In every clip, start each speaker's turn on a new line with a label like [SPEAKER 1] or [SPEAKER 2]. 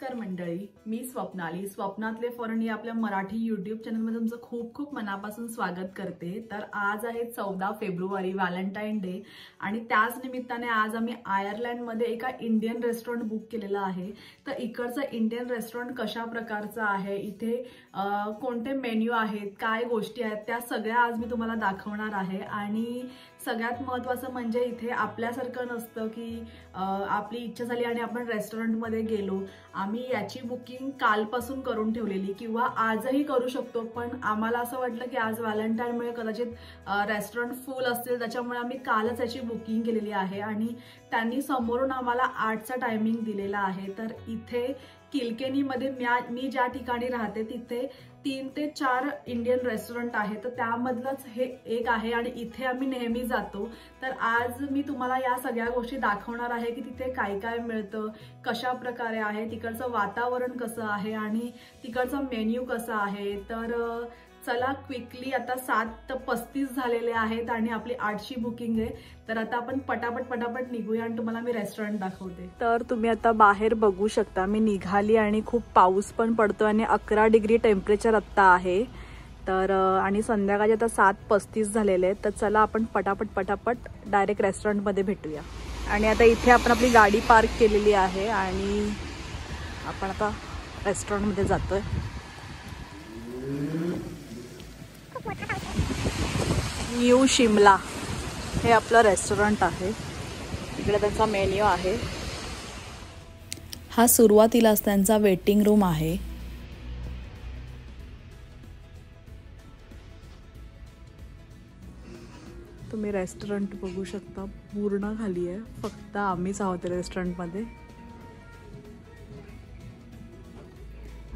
[SPEAKER 1] नमस्कार मंडळी, मी स्वप्नाली स्वप्नातले फॉरेन या आपल्या मराठी यूट्यूब चॅनलमध्ये तुमचं खूप खूप मनापासून स्वागत करते। तर आज आहे 14 फेब्रुवारी व्हॅलेंटाईन डे आणि त्याच निमित्ताने आज आम्ही आयर्लंडमध्ये एका इंडियन रेस्टॉरंट बुक केलेलं आहे। तर इकडचं इंडियन रेस्टॉरंट कशा प्रकारचं आहे, इथे कोणते मेन्यू आहेत, काय गोष्टी आहेत, त्या सगळ्या आज मी तुम्हाला दाखवणार आहे। आणि सगळ्यात महत्त्वाचं म्हणजे इथे आपल्यासारखं नसतं की आपली इच्छा झाली आणि आपण रेस्टॉरंटमध्ये गेलो। आम्ही याची बुकिंग कालपासून करून ठेवलेली किंवा आजही करू शकतो, पण आम्हाला असं वाटलं की आज व्हॅलेंटाईनमुळे कदाचित रेस्टॉरंट फुल असतील, त्याच्यामुळे आम्ही कालच याची बुकिंग केलेली आहे आणि त्यांनी समोरून आम्हाला 8चा टायमिंग दिलेला आहे। तर इथे किलकेनीमध्ये मी ज्या ठिकाणी राहते तिथे 3 ते 4 इंडियन रेस्टॉरंट आहे, तर त्यामधलंच हे एक आहे आणि इथे आम्ही नेहमी जातो। तर आज मी तुम्हाला या सगळ्या गोष्टी दाखवणार आहे की तिथे काय काय मिळतं, कशा प्रकारे आहे, तिकडचं वातावरण कसं आहे आणि तिकडचा मेन्यू कसा आहे। तर चला क्विकली, आता 7:35 झालेले आहेत आणि आपली 8ची बुकिंग आहे। तर आता आपण पटापट निघूया आणि तुम्हाला मी रेस्टॉरंट दाखवते। तर तुम्ही आता बाहेर बघू शकता, मी निघाली आणि खूप पाऊस पण पडतो आणि 11 डिग्री टेम्परेचर आत्ता आहे। तर आणि संध्याकाळचे आता 7:35 झालेले आहेत। तर चला आपण पटापट डायरेक्ट रेस्टॉरंटमध्ये भेटूया। आणि आता इथे आपण आपली गाडी पार्क केलेली आहे आणि आपण आता रेस्टॉरंटमध्ये जातोय। न्यू शिमला हे आपलं रेस्टॉरंट आहे, इकडे त्यांचा मेन्यू आहे। हा सुरुवातीलाच त्यांचा वेटिंग रूम आहे। तुम्ही रेस्टॉरंट बघू शकता, पूर्ण खाली आहे, फक्त आम्हीच आहोत रेस्टॉरंटमध्ये।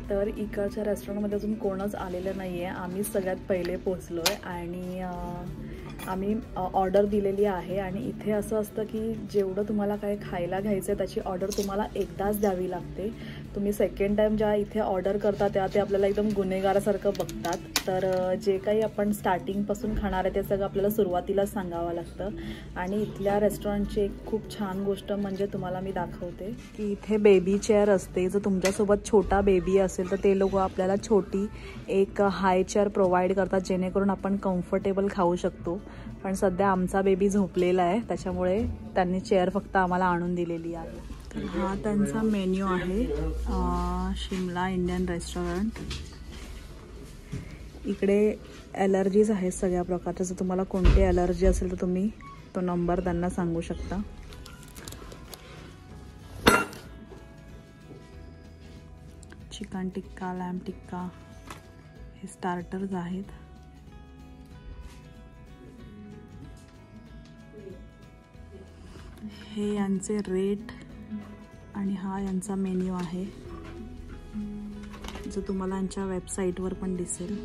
[SPEAKER 1] तर इकडच्या रेस्टॉरंटमध्ये अजून कोणच आलेलं नाही आहे, आम्ही सगळ्यात पहिले पोहोचलो आहे आणि आम्ही ऑर्डर दिलेली आहे। आणि इथे असं असतं की जेवढं तुम्हाला काय खायला घ्यायचं आहे त्याची ऑर्डर तुम्हाला एकदाच द्यावी लागते। तुम्ही सेकंड टाईम ज्या इथे ऑर्डर करता त्या ते आपल्याला एकदम गुन्हेगारासारखं बघतात। तर जे काही आपण स्टार्टिंगपासून खाणार आहे ते सगळं आपल्याला सुरुवातीलाच सांगावं लागतं। आणि इथल्या रेस्टॉरंटची एक खूप छान गोष्ट म्हणजे तुम्हाला मी दाखवते की इथे बेबी चेअर असते। जर तुमच्यासोबत छोटा बेबी असेल तर ते लोक आपल्याला छोटी एक हाय चेअर प्रोव्हाइड करतात, जेणेकरून आपण कम्फर्टेबल खाऊ शकतो। पण सध्या आमचा बेबी झोपलेला आहे, त्याच्यामुळे त्यांनी चेअर फक्त आम्हाला आणून दिलेली आहे। तर हा त्यांचा मेन्यू आहे, शिमला इंडियन रेस्टॉरंट। इकडे ॲलर्जीज आहेत सगळ्या प्रकारच्या, जर तुम्हाला कोणती ॲलर्जी असेल तर तुम्ही तो नंबर त्यांना सांगू शकता। चिकन टिक्का, लॅम टिक्का हे स्टार्टर्स आहेत। हे यांचे रेट आणि हा यांचा मेन्यू आहे, जो तुम्हाला यांच्या वेबसाईटवर पण दिसेल।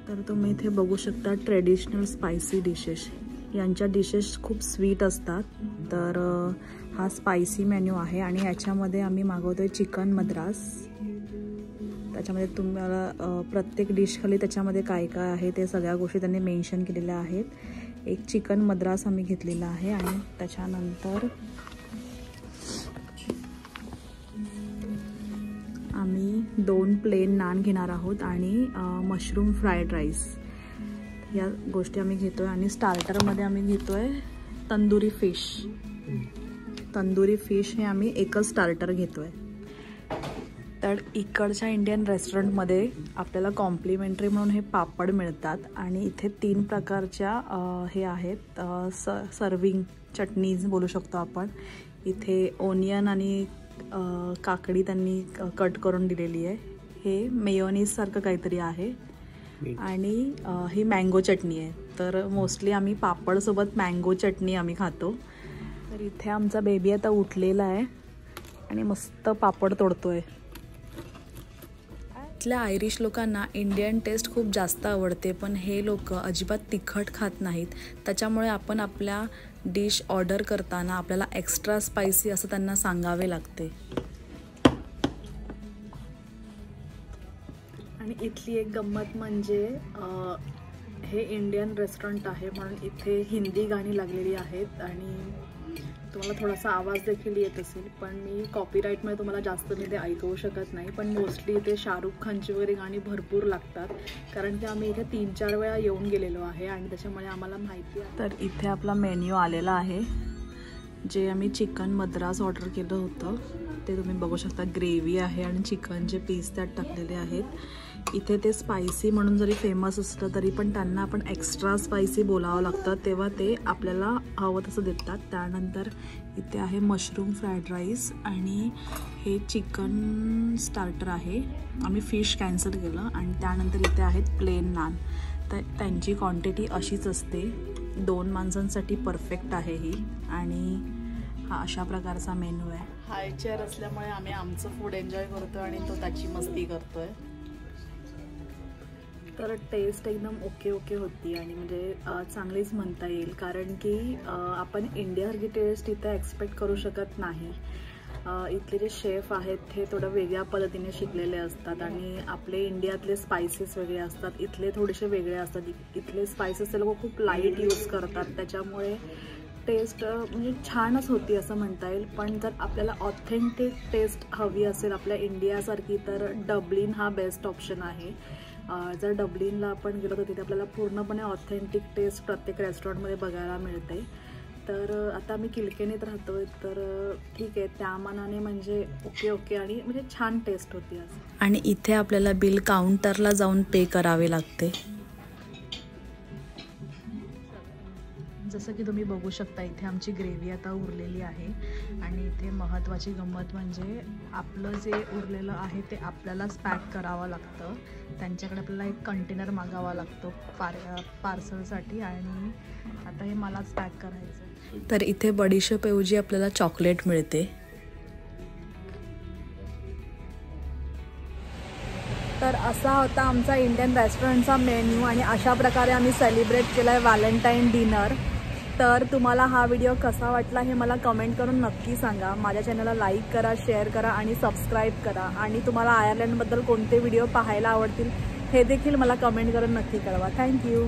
[SPEAKER 1] तर तुम्ही इथे बघू शकता ट्रेडिशनल स्पायसी डिशेस, यांच्या डिशेस खूप स्वीट असतात। तर हा स्पायसी मेन्यू आहे आणि याच्यामध्ये आम्ही मागवतोय चिकन मद्रास। त्याच्यामध्ये तुम्हाला प्रत्येक डिश खाली त्याच्यामध्ये काय काय आहे ते सगळ्या गोष्टी त्यांनी मेन्शन केलेल्या आहेत। एक चिकन मद्रास आम्ही घेतलेला आहे आणि त्याच्यानंतर आम्ही 2 प्लेन नान घेणार आहोत आणि मशरूम फ्राईड राईस, या गोष्टी आम्ही घेतोय। आणि स्टार्टरमध्ये आम्ही घेतोय तंदुरी फिश हे आम्ही एकच स्टार्टर घेतोय। तर इकडच्या इंडियन रेस्टॉरंटमध्ये आपल्याला कॉम्प्लिमेंटरी म्हणून हे पापड मिळतात आणि इथे 3 प्रकारच्या हे आहेत सर्विंग चटणीज बोलू शकतो आपण। इथे ओनियन आणि काकडी त्यांनी कट करून दिलेली आहे, हे मेयोनीज सारखं काहीतरी आहे आणि ही मँगो चटणी आहे। तर मोस्टली आम्ही पापडसोबत मँगो चटणी आम्ही खातो। तर इथे आमचा बेबी आता उठलेला आहे आणि मस्त पापड तोडतोय। इथल्या आयरिश लोकांना इंडियन टेस्ट खूप जास्त आवडते, पण हे लोक अजिबात तिखट खात नाहीत। त्याच्यामुळे आपण आपल्या डिश ऑर्डर करताना आपल्याला एक्स्ट्रा स्पायसी असं त्यांना सांगावे लागते। आणि इथली एक गंमत म्हणजे हे इंडियन रेस्टॉरंट आहे म्हणून इथे हिंदी गाणी लागलेली आहेत आणि तुम्हाला थोडासा आवाज देखील येत असेल, पण मी कॉपीराईटमुळे तुम्हाला जास्त मी ते ऐकवू शकत नाही. पण मोस्टली इथे शाहरुख खानची वगैरे गाणी भरपूर लागतात, कारण की आम्ही इथे 3-4 वेळा येऊन गेलेलो आहे आणि त्याच्यामुळे आम्हाला माहिती आहे. तर इथे आपला मेन्यू आलेला आहे. जे आम्ही चिकन मद्रास ऑर्डर केलं होतं ते तुम्ही बघू शकता. ग्रेव्ही आहे आणि चिकनचे पीस त्यात टाकलेले आहेत. इथे ते स्पायसी म्हणून जरी फेमस असलं तरी पण त्यांना आपण एक्स्ट्रा स्पायसी बोलावं लागतं, तेव्हा ते आपल्याला हवं तसं देतात. त्यानंतर इथे आहे मशरूम फ्राईड राईस आणि हे चिकन स्टार्टर आहे. आम्ही फिश कॅन्सल केलं. आणि त्यानंतर इथे आहेत प्लेन नान. तर त्यांची क्वांटिटी अशीच असते. 2 माणसांसाठी परफेक्ट आहे ही. आणि हा अशा प्रकारचा मेनू आहे. हाय चेअर असल्यामुळे आम्ही आमचं फूड एन्जॉय करतोय आणि तो त्याची मस्ती करतोय. तर टेस्ट एकदम ओके होती आणि म्हणजे चांगलीच म्हणता येईल, कारण की आपण इंडियासारखी टेस्ट इथं एक्सपेक्ट करू शकत नाही. इथले जे शेफ आहेत ते थोडं वेगळ्या पद्धतीने शिकलेले असतात आणि आपले इंडियातले स्पायसेस वेगळे असतात, इथले थोडेसे वेगळे असतात. इथले स्पायसेस ते लोक खूप लाईट यूज करतात, त्याच्यामुळे टेस्ट म्हणजे छानच होती असं म्हणता येईल. पण जर आपल्याला ऑथेंटिक टेस्ट हवी असेल आपल्या इंडियासारखी, तर डब्लिन हा बेस्ट ऑप्शन आहे. जर डब्लिनला आपण गेलो तर तिथे आपल्याला पूर्णपणे ऑथेंटिक टेस्ट प्रत्येक रेस्टॉरंटमध्ये बघायला मिळते. तर आता मी किलकेनीत राहतोय, तर ठीक आहे, त्या मानाने म्हणजे ओके आणि म्हणजे छान टेस्ट होती आज. आणि इथे आपल्याला बिल काउंटरला जाऊन पे करावे लागते. जसं की तुम्ही बघू शकता इथे आमची ग्रेव्ही आता उरलेली आहे. आणि इथे महत्त्वाची गंमत म्हणजे आपलं जे उरलेलं आहे ते आपल्यालाच पॅक करावं लागतं. त्यांच्याकडे आपल्याला एक कंटेनर मागावा लागतो पार्सलसाठी, आणि आता हे मलाच पॅक करायचं. तर इथे बडीशेपऐवजी आपल्याला चॉकलेट मिळते. तर असा होता आमचा इंडियन रेस्टॉरंटचा मेन्यू आणि अशा प्रकारे आम्ही सेलिब्रेट केला आहे व्हॅलेंटाईन डिनर. तर तुम्हाला हा व्हिडिओ कसा वाटला हे मला कमेंट करून नक्की सांगा. माझ्या चॅनलला लाईक करा, शेअर करा आणि सबस्क्राईब करा. आणि तुम्हाला आयर्लंडबद्दल कोणते व्हिडिओ पाहायला आवडतील हे देखील मला कमेंट करून नक्की कळवा. थँक्यू.